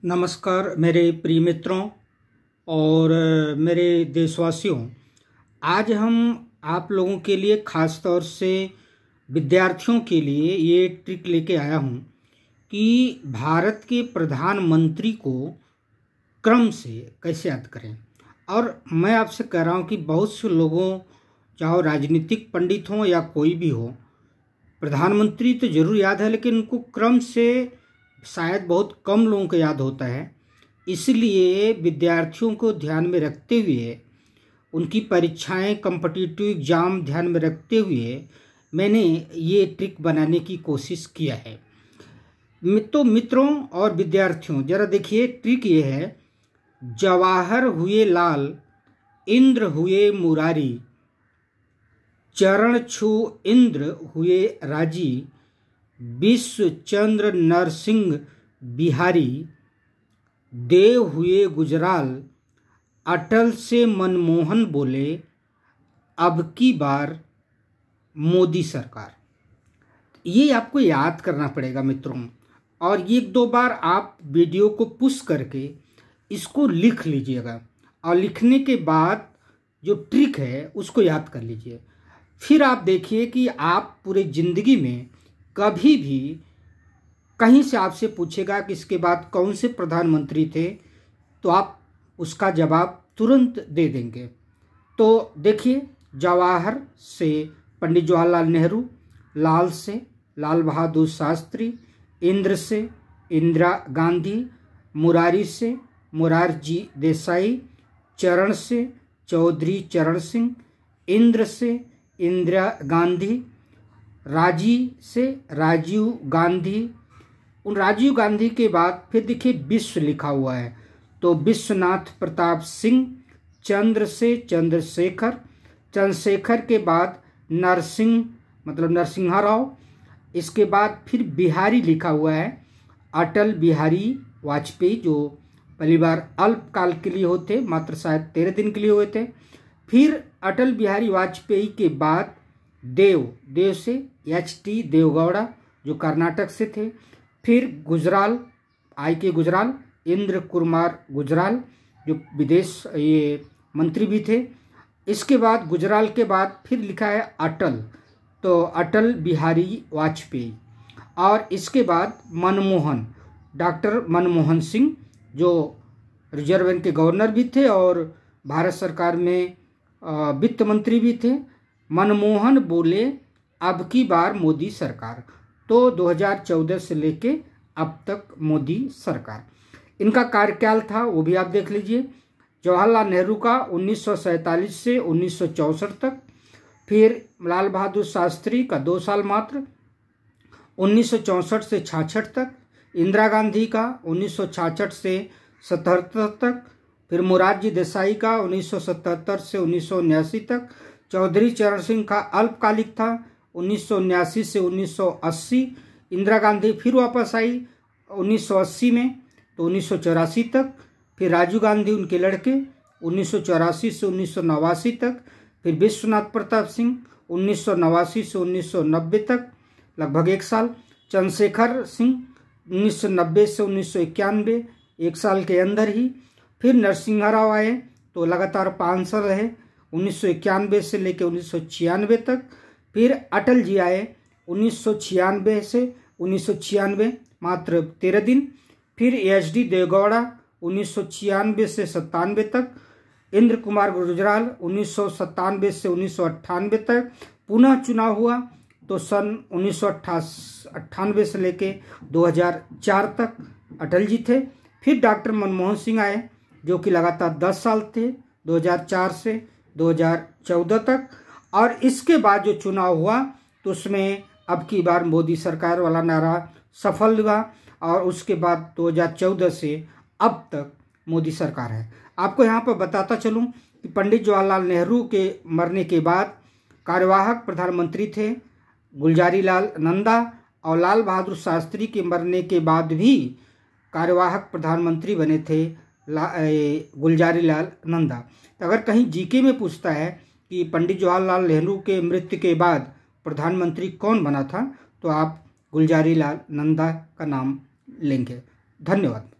नमस्कार मेरे प्रिय मित्रों और मेरे देशवासियों। आज हम आप लोगों के लिए ख़ास तौर से विद्यार्थियों के लिए ये ट्रिक लेके आया हूँ कि भारत के प्रधानमंत्री को क्रम से कैसे याद करें। और मैं आपसे कह रहा हूँ कि बहुत से लोगों, चाहे राजनीतिक पंडित हों या कोई भी हो, प्रधानमंत्री तो जरूर याद है, लेकिन उनको क्रम से शायद बहुत कम लोगों को याद होता है। इसलिए विद्यार्थियों को ध्यान में रखते हुए, उनकी परीक्षाएं, कॉम्पिटिटिव एग्ज़ाम ध्यान में रखते हुए मैंने ये ट्रिक बनाने की कोशिश किया है। तो मित्रों और विद्यार्थियों, ज़रा देखिए, ट्रिक ये है: जवाहर हुए लाल, इंद्र हुए मुरारी, चरण छू इंद्र हुए राजी, विश्व चंद्र नरसिंह बिहारी, देव हुए गुजराल, अटल से मनमोहन बोले, अब की बार मोदी सरकार। ये आपको याद करना पड़ेगा मित्रों, और ये एक दो बार आप वीडियो को पुश करके इसको लिख लीजिएगा, और लिखने के बाद जो ट्रिक है उसको याद कर लीजिए। फिर आप देखिए कि आप पूरे ज़िंदगी में कभी भी कहीं से आपसे पूछेगा कि इसके बाद कौन से प्रधानमंत्री थे, तो आप उसका जवाब तुरंत दे देंगे। तो देखिए, जवाहर से पंडित जवाहरलाल नेहरू, लाल से लाल बहादुर शास्त्री, इंद्र से इंदिरा गांधी, मुरारी से मोरारजी देसाई, चरण से चौधरी चरण सिंह, इंद्र से इंदिरा गांधी, राजी से राजीव गांधी। उन राजीव गांधी के बाद फिर देखिए विश्व लिखा हुआ है, तो विश्वनाथ प्रताप सिंह, चंद्र से चंद्रशेखर, चंद्रशेखर के बाद नरसिंह मतलब नरसिंहा राव। इसके बाद फिर बिहारी लिखा हुआ है, अटल बिहारी वाजपेयी, जो पहली बार अल्पकाल के लिए होते, मात्र शायद 13 दिन के लिए हुए थे। फिर अटल बिहारी वाजपेयी के बाद देव से एच.टी. देवगौड़ा, जो कर्नाटक से थे। फिर गुजराल, I.K. गुजराल, इंद्र कुमार गुजराल, जो विदेश ये मंत्री भी थे। इसके बाद गुजराल के बाद फिर लिखा है अटल, तो अटल बिहारी वाजपेयी। और इसके बाद मनमोहन, डॉक्टर मनमोहन सिंह, जो रिजर्व बैंक के गवर्नर भी थे और भारत सरकार में वित्त मंत्री भी थे। मनमोहन बोले, अब की बार मोदी सरकार। तो 2014 से लेके अब तक मोदी सरकार। इनका कार्यकाल था वो भी आप देख लीजिए। जवाहरलाल नेहरू का 1947 से 1964 तक, फिर लाल बहादुर शास्त्री का 2 साल मात्र, 1964 से 66 तक, इंदिरा गांधी का 1966 से 77 तक, फिर मोरारजी देसाई का 1977 से 1979 तक, चौधरी चरण सिंह का अल्पकालिक था 1979 से 1980, इंदिरा गांधी फिर वापस आई 1980 में, तो 1984 तक, फिर राजीव गांधी उनके लड़के 1984 से 1989 तक, फिर विश्वनाथ प्रताप सिंह 1989 से 1990 तक, लगभग 1 साल, चंद्रशेखर सिंह 1990 से 1991, 1 साल के अंदर ही, फिर नरसिंहा राव आए तो लगातार 5 साल रहे 1991 से लेकर 1996 तक, फिर अटल जी आए 1996 से 1996, मात्र 13 दिन, फिर एच.डी. देवगौड़ा 1996 से 97 तक, इंद्र कुमार गुजराल 1997 से 1998 तक, पुनः चुनाव हुआ तो सन 1998 से लेके 2004 तक अटल जी थे। फिर डॉक्टर मनमोहन सिंह आए, जो कि लगातार 10 साल थे 2004 से 2014 तक। और इसके बाद जो चुनाव हुआ तो उसमें अब की बार मोदी सरकार वाला नारा सफल हुआ, और उसके बाद 2014 से अब तक मोदी सरकार है। आपको यहाँ पर बताता चलूँ कि पंडित जवाहरलाल नेहरू के मरने के बाद कार्यवाहक प्रधानमंत्री थे गुलजारी लाल नंदा, और लाल बहादुर शास्त्री के मरने के बाद भी कार्यवाहक प्रधानमंत्री बने थे गुलजारी लाल नंदा। तो अगर कहीं जीके में पूछता है कि पंडित जवाहरलाल नेहरू के मृत्यु के बाद प्रधानमंत्री कौन बना था, तो आप गुलजारी लाल नंदा का नाम लेंगे। धन्यवाद।